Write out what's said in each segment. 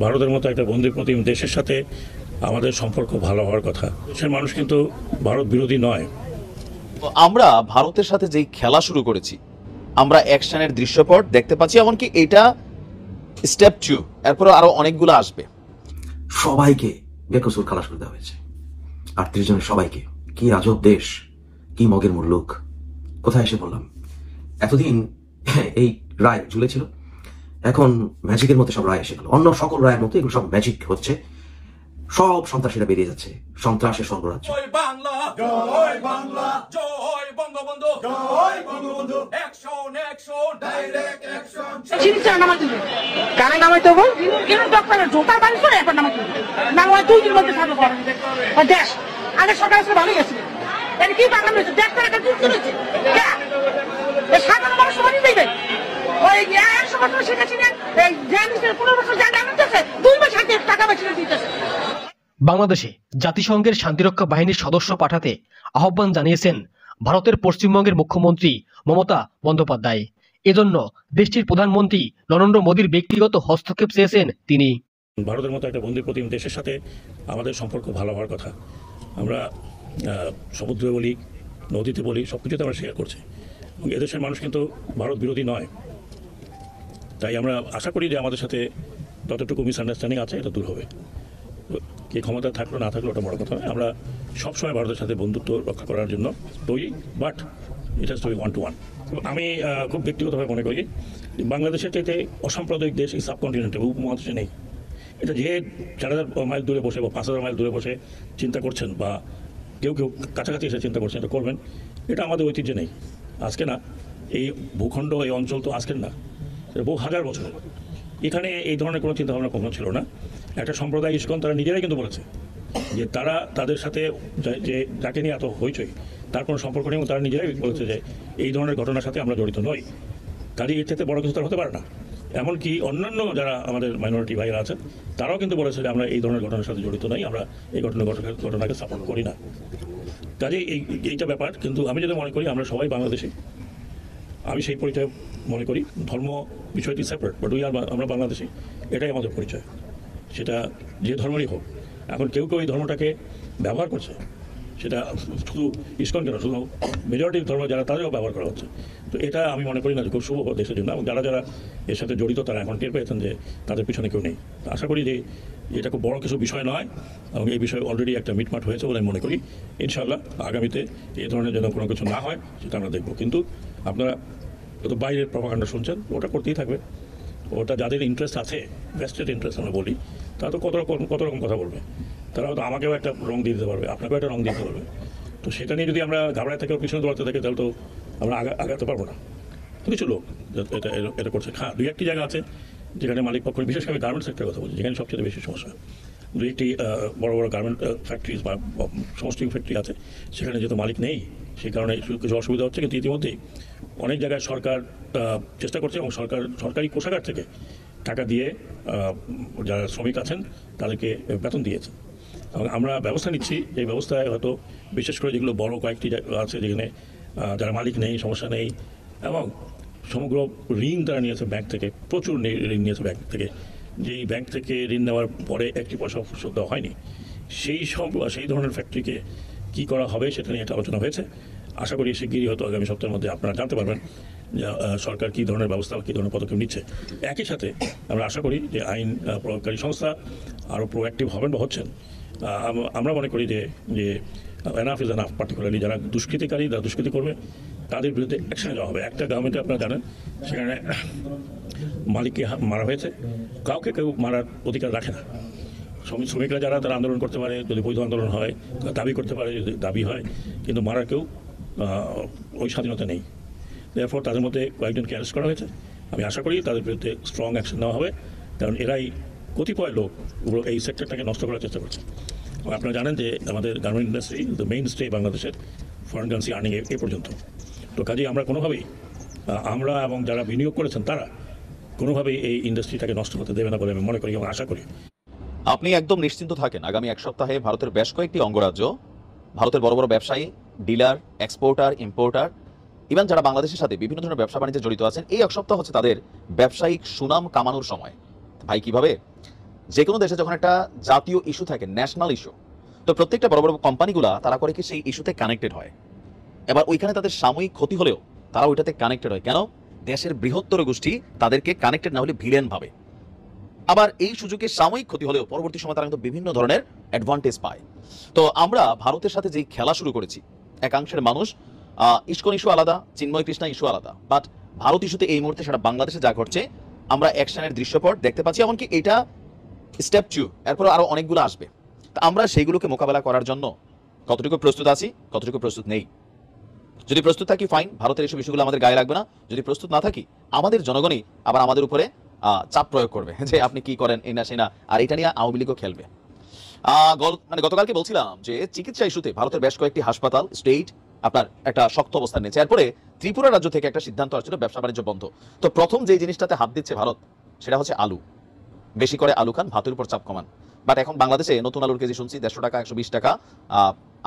ভারতের মতো একটা বন্ধুপ্রতিম দেশের সাথে আমাদের সম্পর্ক ভালো হওয়ার কথা। দেশের মানুষ কিন্তু ভারত বিরোধী নয়। আমরা ভারতের সাথে যেই খেলা শুরু করেছি, আমরা অ্যাকশনের দৃশ্যপট দেখতে পাচ্ছি, এমনকি এটা স্টেপ 2, এরপরে আরো অনেকগুলো আসবে। সবাইকে বেকসুর খালাস করে দেওয়া হয়েছে, 38 জনের সবাইকে। কি আজব দেশ, কি মগের মুল্লুক। কোথায় এসে বললাম, এতদিন এই রায় ঝুলেছিল, এখন ম্যাজিকের মধ্যে সব রায় এসে গেল। অন্য সকল রায়ের মতো এগুলো সব ম্যাজিক হচ্ছে, সব সন্ত্রাসীরা বেরিয়ে যাচ্ছে, সন্ত্রাসের স্বর্গরাজ্য। জয় বাংলা, জয় বাংলা, জয় বঙ্গবন্ধু, জয় Bangabandhu, action action, direct action. চিনিটা নামাতে হবে, কানে নামাতে হবে, কিন্তু ডক্টরের জোতার বাড়ি করে এখন নামাতে হবে। না হয় 2 দিন মধ্যে থাকবে করেন দেশ। আগে সরকার আসলে ভালোই আছে, এটা কি বাংলা হয়েছে, দেশটা একটা যুদ্ধ রয়েছে। সাধারণ মানুষ মানি দেবে ওই 100 বছর শিখেছিলেন, এই যে 15 বছর যা জানাতেছে 2 মাস আগে টাকা বেঁচে দিতেছে। বাংলাদেশে জাতিসংঘের শান্তিরক্ষা বাহিনীর সদস্য পাঠাতে আহ্বান জানিয়েছেন ভারতের পশ্চিমবঙ্গের মুখ্যমন্ত্রী মমতা বন্দ্যোপাধ্যায়। এজন্য দেশটির প্রধানমন্ত্রী নরেন্দ্র মোদীর ব্যক্তিগত হস্তক্ষেপ চেয়েছেন তিনি। ভারতের মতো একটা বন্ধুপ্রতিম দেশের সাথে আমাদের সম্পর্ক ভালো হওয়ার কথা। আমরা সমুদ্রে বলি, নদীতে বলি, সব কিছুতে আমরা শেয়ার করছি, এবং এদেশের মানুষ কিন্তু ভারত বিরোধী নয়। তাই আমরা আশা করি যে আমাদের সাথে যতটুকু মিসআন্ডারস্ট্যান্ডিং আছে এটা দূর হবে। কে ক্ষমতা থাকলো না থাকলো ওটা বড় কথা নয়। আমরা সবসময় ভারতের সাথে বন্ধুত্ব রক্ষা করার জন্য তৈরি, but it has to be 1 to 1। আমি খুব ব্যক্তিগতভাবে মনে করি বাংলাদেশের চাইতে অসাম্প্রদায়িক দেশ এই সাবকন্টিনেন্টে উপমহাদেশে নেই। এটা যে 4000 মাইল দূরে বসে বা 5000 মাইল দূরে বসে চিন্তা করছেন, বা কেউ কেউ কাছাকাছি এসে চিন্তা করছেন, এটা করবেন, এটা আমাদের ঐতিহ্যে নেই। আজকে না, এই ভূখণ্ড, এই অঞ্চল তো আজকের না, বহু হাজার বছর। এখানে এই ধরনের কোনো চিন্তাভাবনা কখনো ছিল না। একটা সম্প্রদায় ইস্কন তারা নিজেরাই কিন্তু বলেছে যে তারা তাদের সাথে যে যাকে নিয়ে এত হইচই তার কোনো সম্পর্ক নেই, তারা নিজেরাই বলেছে যে এই ধরনের ঘটনার সাথে আমরা জড়িত নই। কাজে এর থেকে বড় কিছু তার হতে পারে না। এমনকি অন্যান্য যারা আমাদের মাইনরিটি ভাইরা আছেন তারাও কিন্তু বলেছে যে আমরা এই ধরনের ঘটনার সাথে জড়িত নই, আমরা এই ঘটনাকে সাপোর্ট করি না। কাজে এইটা ব্যাপার। কিন্তু আমি যদি মনে করি আমরা সবাই বাংলাদেশি, আমি সেই পরিচয় মনে করি। ধর্ম বিষয়টি সেপারেট, বাট আমরা বাংলাদেশি, এটাই আমাদের পরিচয়, সেটা যে ধর্মেরই হোক। এখন কেউ কেউ এই ধর্মটাকে ব্যবহার করছে, সেটা শুধু ইস্কন কেন, শুধু মেজরিটি ধর্ম যারা তাদেরও ব্যবহার করা হচ্ছে। তো এটা আমি মনে করি না যে খুব শুভ দেশের জন্য, এবং যারা যারা এর সাথে জড়িত তারা এখন টের পেয়েছেন যে তাদের পিছনে কেউ নেই। আশা করি যে এটা খুব বড় কিছু বিষয় নয়, এবং এই বিষয়ে অলরেডি একটা মিটমাট হয়েছে বলে আমি মনে করি। ইনশাআল্লাহ আগামীতে এই ধরনের যেন কোনো কিছু না হয় সেটা আমরা দেখব। কিন্তু আপনারা তো বাইরের প্রপাগান্ডা শুনছেন, ওটা করতেই থাকবে। ওটা যাদের ইন্টারেস্ট আছে, ভেস্টেড ইন্টারেস্ট আমরা বলি, তারা তো কত রকম কথা বলবে। তারা হয়তো আমাকেও একটা রং দিয়ে দিতে পারবে, আপনাকেও একটা রং দিতে পারবে। তো সেটা নিয়ে যদি আমরা ঘাবড়ায় থেকে পিছনে দৌড়াতে থাকি তাহলে তো আমরা আগাতে পারবো না। কিছু লোক এটা করছে। হ্যাঁ, 2-1টি জায়গা আছে যেখানে মালিক পক্ষ, বিশেষ করে গার্মেন্ট সেক্টরের কথা বলছি, যেখানে সবচেয়ে বেশি সমস্যা। 2-1টি বড় বড় গার্মেন্ট ফ্যাক্টরিজ বা সমষ্টিক ফ্যাক্টরি আছে, সেখানে যেহেতু মালিক নেই সেই কারণে কিছু অসুবিধা হচ্ছে। কিন্তু ইতিমধ্যেই অনেক জায়গায় সরকার চেষ্টা করছে, এবং সরকারি কোষাগার থেকে টাকা দিয়ে যারা শ্রমিক আছেন তাদেরকে বেতন দিয়েছে। এবং আমরা ব্যবস্থা নিচ্ছি, এই ব্যবস্থায় হয়তো বিশেষ করে যেগুলো বড় কয়েকটি আছে যেখানে যারা মালিক নেই, সমস্যা নেই, এবং সমগ্র ঋণ তারা নিয়েছে ব্যাংক থেকে, প্রচুর ঋণ নিয়েছে ব্যাংক থেকে, যেই ব্যাংক থেকে ঋণ নেওয়ার পরে একটি পয়সা শোধ দেওয়া হয়নি, সেই ধরনের ফ্যাক্টরিকে কী করা হবে সেটা নিয়ে একটা আলোচনা হয়েছে। আশা করি শিগগিরই হয়তো আগামী সপ্তাহের মধ্যে আপনারা জানতে পারবেন সরকার কী ধরনের ব্যবস্থা, কী ধরনের পদক্ষেপ নিচ্ছে। একই সাথে আমরা আশা করি যে আইন প্রয়োগকারী সংস্থা আরও প্রোঅ্যাক্টিভ হবেন বা হচ্ছেন। আমরা মনে করি যে এনাফ ইজ এনাফ। পার্টিকুলারলি যারা দুষ্কৃতিকারী, যারা দুষ্কৃতি করবে তাদের বিরুদ্ধে অ্যাকশনে যাওয়া হবে। একটা গভর্নমেন্টে আপনারা জানেন সেখানে মালিককে মারা হয়েছে, কাউকে কেউ মারার অধিকার রাখে না। শ্রমিকরা যারা তারা আন্দোলন করতে পারে, যদি বৈধ আন্দোলন হয়, দাবি করতে পারে যদি দাবি হয়, কিন্তু মারার কেউ ওই স্বাধীনতা নেই। এরপর তাদের মধ্যে কয়েকজনকে অ্যারেস্ট করা হয়েছে। আমি আশা করি তাদের বিরুদ্ধে স্ট্রং অ্যাকশন নেওয়া হবে, কারণ এরাই কতিপয় লোক এই সেক্টরটাকে নষ্ট করার চেষ্টা করছে। আপনারা জানেন যে আমাদের garment industry the main stay বাংলাদেশের ফরেন কারেন্সি আর্নিং এ পর্যন্ত। তো কাজেই আমরা কোনোভাবেই আমরা এবং যারা বিনিয়োগ করেছেন তারা কোনোভাবেই এই ইন্ডাস্ট্রিটাকে নষ্ট করতে দেবে না বলে আমি মনে করি এবং আশা করি। আপনি একদম নিশ্চিন্ত থাকেন, আগামী 1 সপ্তাহে ভারতের বেশ কয়েকটি অঙ্গরাজ্য, ভারতের বড় বড় ব্যবসায়ী, ডিলার, এক্সপোর্টার, ইম্পোর্টার, ইভেন যারা বাংলাদেশের সাথে বিভিন্ন ধরনের ব্যবসা বাণিজ্যে জড়িত আছেন, এই 1 সপ্তাহ হচ্ছে তাদের ব্যবসায়িক সুনাম কামানোর সময়। ভাই কিভাবে? যে কোনো দেশে যখন একটা জাতীয় ইস্যু থাকে, ন্যাশনাল ইস্যু, তো প্রত্যেকটা বড় বড় কোম্পানিগুলা তারা করে কি সেই ইস্যুতে কানেক্টেড হয়। এবার ওইখানে তাদের সাময়িক ক্ষতি হলেও তারা ওইটাতে কানেক্টেড হয়। কেন? দেশের বৃহত্তর গোষ্ঠী তাদেরকে কানেক্টেড না হলে ভিলেন ভাবে। আবার এই সুযোগে সাময়িক ক্ষতি হলেও পরবর্তী সময় তারা কিন্তু বিভিন্ন ধরনের অ্যাডভান্টেজ পায়। তো আমরা ভারতের সাথে যেই খেলা শুরু করেছি, একাংশের মানুষ ইস্কন ইস্যু আলাদা, চিন্ময় কৃষ্ণা ইস্যু আলাদা, বাট ভারত ইস্যুতে এই মুহূর্তে সারা বাংলাদেশে যা ঘটছে আমরা অ্যাকশনের দৃশ্যপট দেখতে পাচ্ছি, এমনকি এটা স্টেপ 2, এরপর আরো অনেকগুলো আসবে। তা আমরা সেইগুলোকে মোকাবেলা করার জন্য কতটুকু প্রস্তুত আছি, কতটুকু প্রস্তুত নেই। যদি প্রস্তুত থাকি ফাইন, ভারতের এইসব ইস্যুগুলো আমাদের গায়ে লাগবে না। যদি প্রস্তুত না থাকি, আমাদের জনগণই আবার আমাদের উপরে চাপ প্রয়োগ করবে যে আপনি কি করেন এই না সেই না, আর এটা নিয়ে আওয়ামী লীগও খেলবে। গতকালকে বলছিলাম যে চিকিৎসা ইস্যুতে ভারতের বেশ কয়েকটি হাসপাতাল স্টেট আপনার একটা শক্ত অবস্থান নিয়েছে। এরপরে ত্রিপুরা রাজ্য থেকে একটা সিদ্ধান্ত আসছিল ব্যবসা বাণিজ্য বন্ধ। তো প্রথম যে জিনিসটাতে হাত দিচ্ছে ভারত, সেটা হচ্ছে আলু। বেশি করে আলু খান, ভাতের উপর চাপ কমান। বাট এখন বাংলাদেশে নতুন আলুর কেজি শুনছি 150 টাকা, 120 টাকা,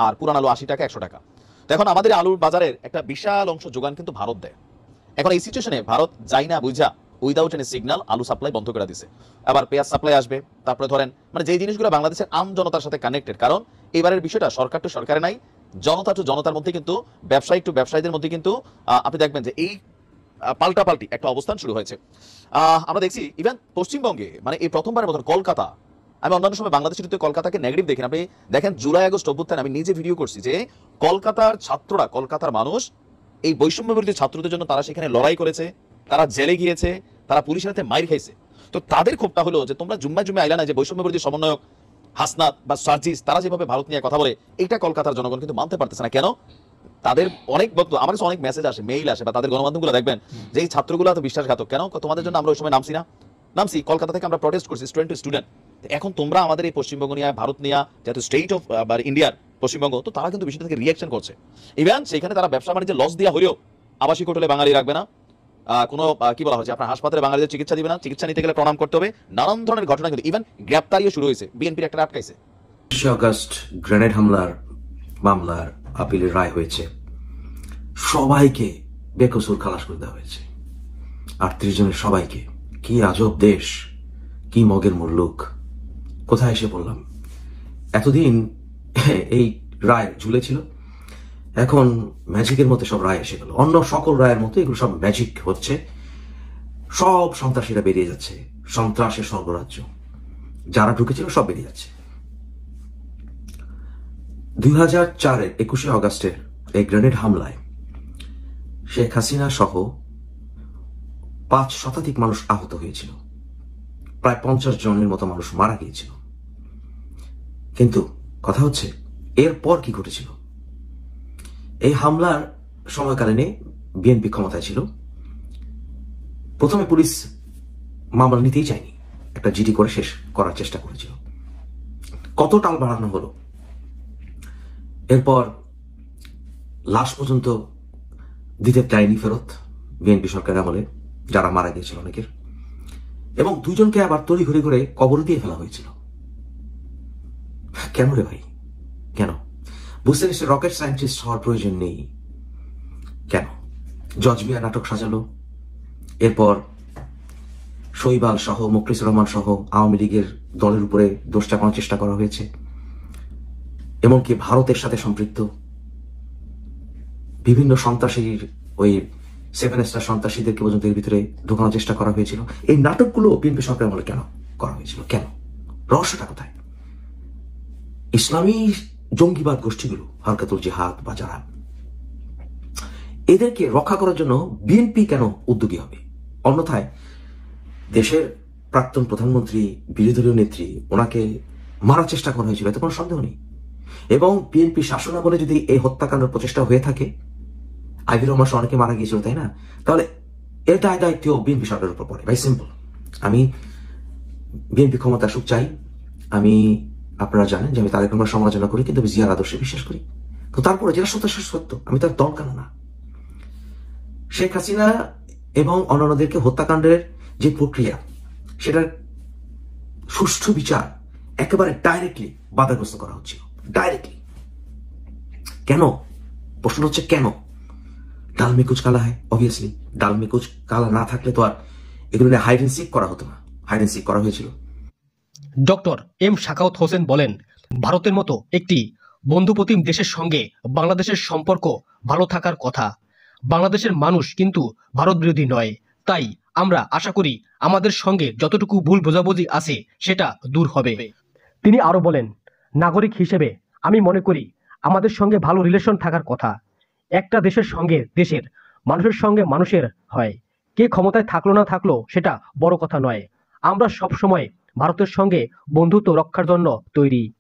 আর পুরান আলু 80 টাকা, 100 টাকা। তো এখন আমাদের আলুর বাজারের একটা বিশাল অংশ যোগান কিন্তু ভারত দেয়। এখন এই সিচুয়েশনে ভারত যাই না বুঝা উইদাউট এনি সিগন্যাল আলু সাপ্লাই বন্ধ করে দিছে। আবার পেঁয়াজ সাপ্লাই আসবে, তারপরে ধরেন মানে যে জিনিসগুলো বাংলাদেশের আম জনতার সাথে কানেক্টেড। কারণ এবারের বিষয়টা সরকার টু সরকারে নাই, জনতা টু জনতার মধ্যে কিন্তু, ব্যবসায়ী টু ব্যবসায়ীদের মধ্যে কিন্তু আপনি দেখবেন যে এই পাল্টাপাল্টি একটা অবস্থান শুরু হয়েছে। আমরা দেখছি ইভেন পশ্চিমবঙ্গে মানে এই প্রথমবারের মতন কলকাতা, আমি অন্যান্য সময় বাংলাদেশের তো কলকাতাকে নেগেটিভ দেখি, আপনি দেখেন জুলাই আগস্ট অভ্যুত্থান আমি নিজে ভিডিও করছি যে কলকাতার ছাত্ররা, কলকাতার মানুষ এই বৈষম্য বিরোধী ছাত্রদের জন্য তারা সেখানে লড়াই করেছে, তারা জেলে গিয়েছে, তারা পুলিশের হাতে মাইর খাইছে। তো তাদের ক্ষোভটা হলো যে তোমরা জুম্মায় আইলা না, যে বৈষম্য বিরোধী সমন্বয়ক হাসনাত বা সার্জিস তারা যেভাবে ভারত নিয়ে কথা বলে, এটা কলকাতার জনগণ কিন্তু মানতে পারতেছে না। কেন? তাদের অনেক বক্তব্য, আমার কাছে অনেক মেসেজ আসে, মেইল আসে, বা তাদের গণমাধ্যমগুলো দেখবেন যে এই ছাত্রগুলো এত বিশ্বাসঘাতক কেন, তোমাদের জন্য আমরা ওই সময় নামছি কলকাতা থেকে আমরা প্রটেস্ট করছি, স্টুডেন্ট টু স্টুডেন্ট। এখন তোমরা আমাদের এই পশ্চিমবঙ্গ নিয়ে, ভারত নিয়ে, যেহেতু স্টেট অফ ইন্ডিয়ার পশ্চিমবঙ্গ, তো তারা কিন্তু বিষয়টা থেকে রিয়াকশন করছে। ইভেন সেখানে তারা ব্যবসা বাণিজ্যে লস দেওয়া হলেও আবাসিক হোটেলে বাঙালি রাখবে না, কোনো কি বলা হচ্ছে আপনার হাসপাতালে বাঙালিদের চিকিৎসা দিবে না, চিকিৎসা নিতে গেলে প্রণাম করতে হবে, নানান ধরনের ঘটনা কিন্তু ইভেন গ্রেপ্তারিও শুরু হয়েছে, বিএনপির একটা আটকাইছে। 25 আগস্ট গ্রেনেড হামলার মামলার আপিলের রায় হয়েছে, সবাইকে বেকসুর খালাস করে দেওয়া হয়েছে। 38 জনের সবাইকে। কি আজব দেশ, কি মগের মুল্লুক, কোথায় এসে বললাম। এতদিন এই রায় ঝুলেছিল, এখন ম্যাজিকের মধ্যে সব রায় এসে গেল। অন্য সকল রায়ের মতো এগুলো সব ম্যাজিক হচ্ছে, সব সন্ত্রাসীরা বেরিয়ে যাচ্ছে, সন্ত্রাসের স্বর্গরাজ্য যারা ঢুকেছিল সব বেরিয়ে যাচ্ছে। 2004-এর 21শে আগস্টের এই গ্রেনেড হামলায় শেখ হাসিনা সহ 5 শতাধিক মানুষ আহত হয়েছিল, প্রায় 50 জনের মতো মানুষ মারা গিয়েছিল। কিন্তু কথা হচ্ছে এরপর কি ঘটেছিল। এই হামলার সময়কালীনে বিএনপি ক্ষমতায় ছিল। প্রথমে পুলিশ মামলা নিতেই চায়নি, একটা জিডি করে শেষ করার চেষ্টা করেছিল। কত টাল বাড়ানো হলো, এরপর লাশ পর্যন্ত দিতে চায়নি ফেরত বিএনপি সরকারের আমলে, যারা মারা গিয়েছিল অনেকের, এবং 2 জনকে আবার তড়ি ঘড়ি করে কবর দিয়ে ফেলা হয়েছিল। কেন রে ভাই, কেন? বুঝতে নিশ্চয় রকেট সায়েন্টিস্ট হওয়ার প্রয়োজন নেই। কেন? জজ মিয়া নাটক সাজালো, এরপর শৈবাল সহ, মুখলিসুর রহমান সহ আওয়ামী লীগের দলের উপরে দোষ চাপানোর চেষ্টা করা হয়েছে, এমনকি ভারতের সাথে সম্পৃক্ত বিভিন্ন সন্ত্রাসীর, ওই 7 স্টার সন্ত্রাসীদেরকে পর্যন্ত এর ভিতরে ঢোকানোর চেষ্টা করা হয়েছিল। এই নাটকগুলো বিএনপি সরকারের আমলে কেন করা হয়েছিল? কেন? রহস্যটা কোথায়? ইসলামী জঙ্গিবাদ গোষ্ঠীগুলো, হরকাতুল জিহাদ বা যারা, এদেরকে রক্ষা করার জন্য বিএনপি কেন উদ্যোগী হবে? অন্যথায় দেশের প্রাক্তন প্রধানমন্ত্রী, বিরোধী দলীয় নেত্রী, ওনাকে মারার চেষ্টা করা হয়েছিল, এতে কোনো সন্দেহ নেই। এবং বিএনপি শাসনামলে যদি এই হত্যাকাণ্ডের প্রচেষ্টা হয়ে থাকে, আইবি রহমান অনেকে মারা গিয়েছিল, তাই না? তাহলে এর দায়িত্ব বিএনপি সরকারের উপর পড়ে। ভাই সিম্পল। আমি বিএনপি ক্ষমতা আসুক চাই। আমি, আপনারা জানেন যে আমি তাদের আমরা সমালোচনা করি, কিন্তু আমি জিয়ার আদর্শে বিশ্বাস করি। তো তারপরে যেটা সত্য সে সত্য, আমি তার দল কেন না। শেখ হাসিনা এবং অন্যান্যদেরকে হত্যাকাণ্ডের যে প্রক্রিয়া, সেটার সুষ্ঠু বিচার একেবারে ডাইরেক্টলি বাধাগ্রস্ত করা হচ্ছিল, ডাইরেক্টলি। কেন? প্রশ্ন হচ্ছে কেন? ডাল মে কুচ কালা হয়, অবভিয়াসলি। ডাল মে কুচ কালা না থাকলে তো আর এগুলো নিয়ে হাইড এন্ড সিক করা হতো না। হাইড এন্ড সিক করা হয়েছিল। ডক্টর এম শাখাওয়াত হোসেন বলেন, ভারতের মতো একটি বন্ধুপ্রতিম দেশের সঙ্গে বাংলাদেশের সম্পর্ক ভালো থাকার কথা। বাংলাদেশের মানুষ কিন্তু ভারত বিরোধী নয়, তাই আমরা আশা করি আমাদের সঙ্গে যতটুকু ভুল বোঝাবুঝি আছে সেটা দূর হবে। তিনি আরো বলেন, নাগরিক হিসেবে আমি মনে করি আমাদের সঙ্গে ভালো রিলেশন থাকার কথা। একটা দেশের সঙ্গে দেশের, মানুষের সঙ্গে মানুষের হয়। কে ক্ষমতায় থাকলো না থাকলো সেটা বড় কথা নয়। আমরা সব সময় ভারতের সঙ্গে বন্ধুত্ব রক্ষার জন্য তৈরি।